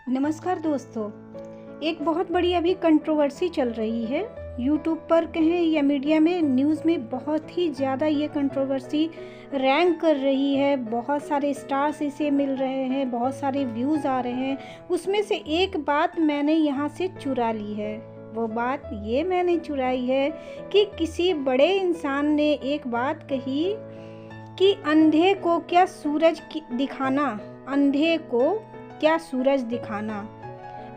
नमस्कार दोस्तों। एक बहुत बड़ी अभी कंट्रोवर्सी चल रही है यूट्यूब पर कहें या मीडिया में, न्यूज़ में बहुत ही ज़्यादा ये कंट्रोवर्सी रैंक कर रही है। बहुत सारे स्टार्स इसे मिल रहे हैं, बहुत सारे व्यूज़ आ रहे हैं। उसमें से एक बात मैंने यहाँ से चुरा ली है। वो बात ये मैंने चुराई है कि किसी बड़े इंसान ने एक बात कही कि अंधे को क्या सूरज दिखाना, अंधे को क्या सूरज दिखाना।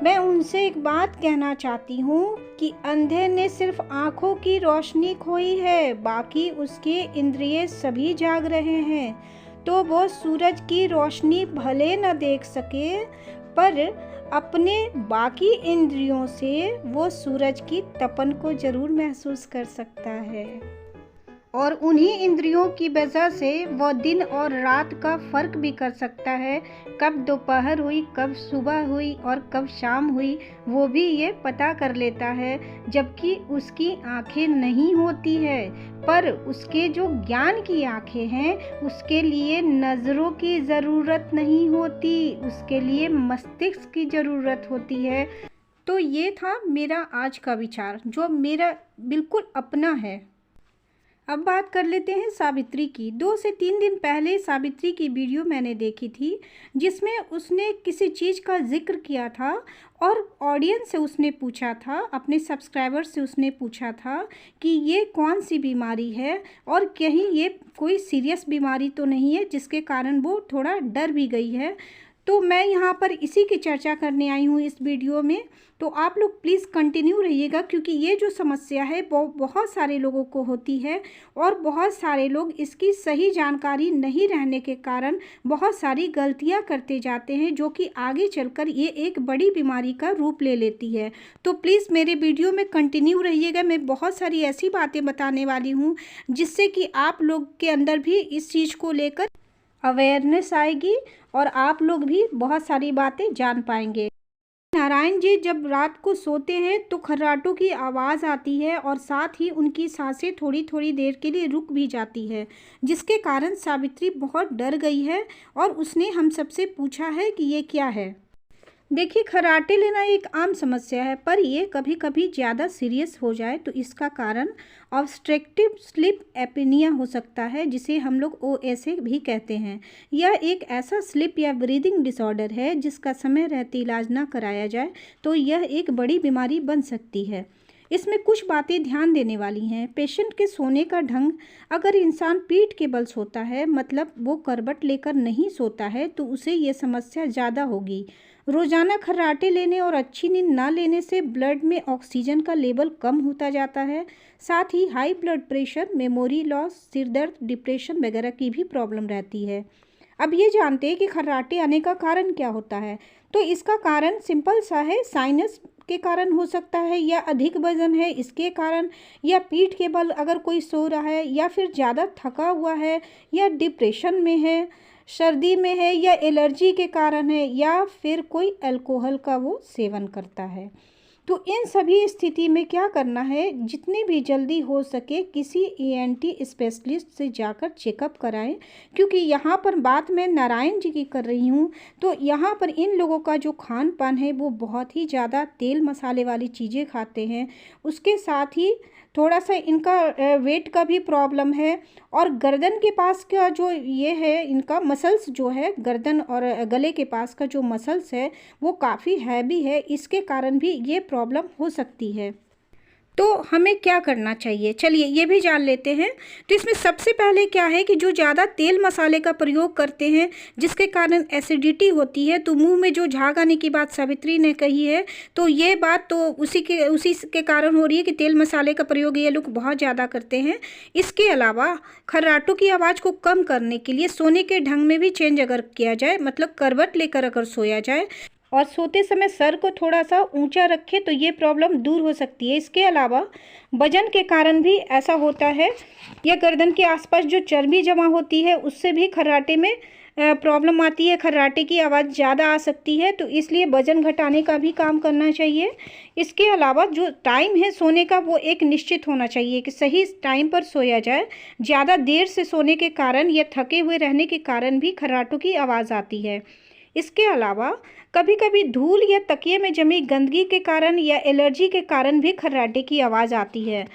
मैं उनसे एक बात कहना चाहती हूँ कि अंधे ने सिर्फ आँखों की रोशनी खोई है, बाकी उसके इंद्रिय सभी जाग रहे हैं। तो वो सूरज की रोशनी भले न देख सके, पर अपने बाकी इंद्रियों से वो सूरज की तपन को ज़रूर महसूस कर सकता है। और उन्हीं इंद्रियों की वजह से वह दिन और रात का फर्क भी कर सकता है। कब दोपहर हुई, कब सुबह हुई और कब शाम हुई, वो भी ये पता कर लेता है। जबकि उसकी आंखें नहीं होती है, पर उसके जो ज्ञान की आंखें हैं, उसके लिए नज़रों की ज़रूरत नहीं होती, उसके लिए मस्तिष्क की ज़रूरत होती है। तो ये था मेरा आज का विचार, जो मेरा बिल्कुल अपना है। अब बात कर लेते हैं सावित्री की। 2 से 3 दिन पहले सावित्री की वीडियो मैंने देखी थी, जिसमें उसने किसी चीज़ का जिक्र किया था और ऑडियंस से उसने पूछा था, अपने सब्सक्राइबर से उसने पूछा था कि ये कौन सी बीमारी है और कहीं ये कोई सीरियस बीमारी तो नहीं है, जिसके कारण वो थोड़ा डर भी गई है। तो मैं यहाँ पर इसी की चर्चा करने आई हूँ इस वीडियो में। तो आप लोग प्लीज़ कंटिन्यू रहिएगा, क्योंकि ये जो समस्या है वो बहुत सारे लोगों को होती है और बहुत सारे लोग इसकी सही जानकारी नहीं रहने के कारण बहुत सारी गलतियाँ करते जाते हैं, जो कि आगे चलकर ये एक बड़ी बीमारी का रूप ले लेती है। तो प्लीज़ मेरे वीडियो में कंटिन्यू रहिएगा। मैं बहुत सारी ऐसी बातें बताने वाली हूँ जिससे कि आप लोग के अंदर भी इस चीज़ को लेकर अवेयरनेस आएगी और आप लोग भी बहुत सारी बातें जान पाएंगे। नारायण जी जब रात को सोते हैं तो खर्राटों की आवाज़ आती है और साथ ही उनकी सांसें थोड़ी थोड़ी देर के लिए रुक भी जाती है, जिसके कारण सावित्री बहुत डर गई है और उसने हम सबसे पूछा है कि ये क्या है। देखिए, खर्राटे लेना एक आम समस्या है, पर ये कभी कभी ज़्यादा सीरियस हो जाए तो इसका कारण ऑब्स्ट्रक्टिव स्लीप एपनिया हो सकता है, जिसे हम लोग OSA भी कहते हैं। यह एक ऐसा स्लीप या ब्रीदिंग डिसऑर्डर है जिसका समय रहते इलाज ना कराया जाए तो यह एक बड़ी बीमारी बन सकती है। इसमें कुछ बातें ध्यान देने वाली हैं। पेशेंट के सोने का ढंग, अगर इंसान पीठ के बल सोता है, मतलब वो करवट लेकर नहीं सोता है, तो उसे ये समस्या ज़्यादा होगी। रोज़ाना खर्राटे लेने और अच्छी नींद ना लेने से ब्लड में ऑक्सीजन का लेवल कम होता जाता है। साथ ही high blood pressure, memory loss, सिरदर्द, डिप्रेशन वगैरह की भी प्रॉब्लम रहती है। अब ये जानते हैं कि खर्राटे आने का कारण क्या होता है। तो इसका कारण सिंपल सा है, साइनस के कारण हो सकता है, या अधिक वजन है इसके कारण, या पीठ के बल अगर कोई सो रहा है, या फिर ज़्यादा थका हुआ है, या डिप्रेशन में है, सर्दी में है, या एलर्जी के कारण है, या फिर कोई अल्कोहल का वो सेवन करता है। तो इन सभी स्थिति में क्या करना है, जितनी भी जल्दी हो सके किसी ENT स्पेशलिस्ट से जाकर चेकअप कराएं। क्योंकि यहाँ पर बात मैं नारायण जी की कर रही हूँ, तो यहाँ पर इन लोगों का जो खान पान है वो बहुत ही ज़्यादा तेल मसाले वाली चीज़ें खाते हैं। उसके साथ ही थोड़ा सा इनका वेट का भी प्रॉब्लम है, और गर्दन के पास का जो ये है, इनका मसल्स जो है गर्दन और गले के पास का जो मसल्स है वो काफ़ी हैवी है, इसके कारण भी ये प्रॉब्लम हो सकती है। तो हमें क्या करना चाहिए, चलिए ये भी जान लेते हैं। तो इसमें सबसे पहले क्या है कि जो ज़्यादा तेल मसाले का प्रयोग करते हैं, जिसके कारण एसिडिटी होती है, तो मुंह में जो झाग आने की बात सावित्री ने कही है, तो ये बात तो उसी के कारण हो रही है कि तेल मसाले का प्रयोग ये लोग बहुत ज़्यादा करते हैं। इसके अलावा खर्राटों की आवाज़ को कम करने के लिए सोने के ढंग में भी चेंज अगर किया जाए, मतलब करवट लेकर अगर सोया जाए और सोते समय सर को थोड़ा सा ऊंचा रखें, तो ये प्रॉब्लम दूर हो सकती है। इसके अलावा वजन के कारण भी ऐसा होता है, या गर्दन के आसपास जो चर्बी जमा होती है उससे भी खर्राटे में प्रॉब्लम आती है, खर्राटे की आवाज़ ज़्यादा आ सकती है। तो इसलिए वजन घटाने का भी काम करना चाहिए। इसके अलावा जो टाइम है सोने का वो एक निश्चित होना चाहिए कि सही टाइम पर सोया जाए। ज़्यादा देर से सोने के कारण या थके हुए रहने के कारण भी खर्राटों की आवाज़ आती है। इसके अलावा कभी कभी धूल या तकिए में जमी गंदगी के कारण या एलर्जी के कारण भी खर्राटे की आवाज़ आती है।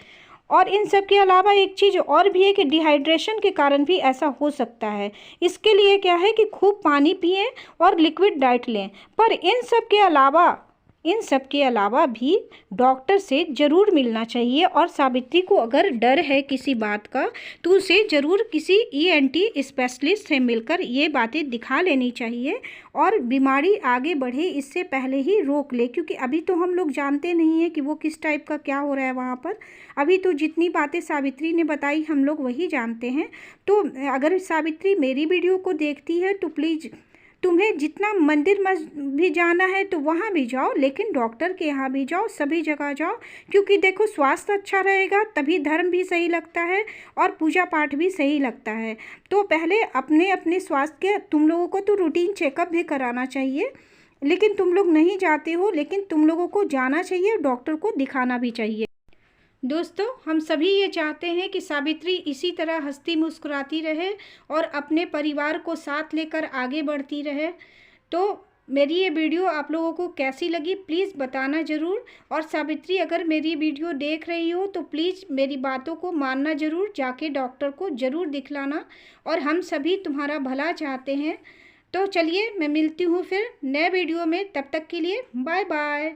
और इन सब के अलावा एक चीज़ और भी है कि डिहाइड्रेशन के कारण भी ऐसा हो सकता है। इसके लिए क्या है कि खूब पानी पिएं और लिक्विड डाइट लें। पर इन सब के अलावा भी डॉक्टर से ज़रूर मिलना चाहिए। और सावित्री को अगर डर है किसी बात का तो उसे ज़रूर किसी ENT स्पेशलिस्ट से मिलकर ये बातें दिखा लेनी चाहिए और बीमारी आगे बढ़े इससे पहले ही रोक ले, क्योंकि अभी तो हम लोग जानते नहीं हैं कि वो किस टाइप का क्या हो रहा है वहाँ पर। अभी तो जितनी बातें सावित्री ने बताई हम लोग वही जानते हैं। तो अगर सावित्री मेरी वीडियो को देखती है तो प्लीज़ तुम्हें जितना मंदिर भी जाना है तो वहाँ भी जाओ, लेकिन डॉक्टर के यहाँ भी जाओ, सभी जगह जाओ। क्योंकि देखो स्वास्थ्य अच्छा रहेगा तभी धर्म भी सही लगता है और पूजा पाठ भी सही लगता है। तो पहले अपने अपने स्वास्थ्य के तुम लोगों को तो रूटीन चेकअप भी कराना चाहिए, लेकिन तुम लोग नहीं जाते हो। लेकिन तुम लोगों को जाना चाहिए, डॉक्टर को दिखाना भी चाहिए। दोस्तों, हम सभी ये चाहते हैं कि सावित्री इसी तरह हंसती मुस्कुराती रहे और अपने परिवार को साथ लेकर आगे बढ़ती रहे। तो मेरी ये वीडियो आप लोगों को कैसी लगी प्लीज़ बताना ज़रूर। और सावित्री अगर मेरी वीडियो देख रही हो तो प्लीज़ मेरी बातों को मानना ज़रूर, जाके डॉक्टर को ज़रूर दिखलाना। और हम सभी तुम्हारा भला चाहते हैं। तो चलिए मैं मिलती हूँ फिर नए वीडियो में, तब तक के लिए बाय बाय।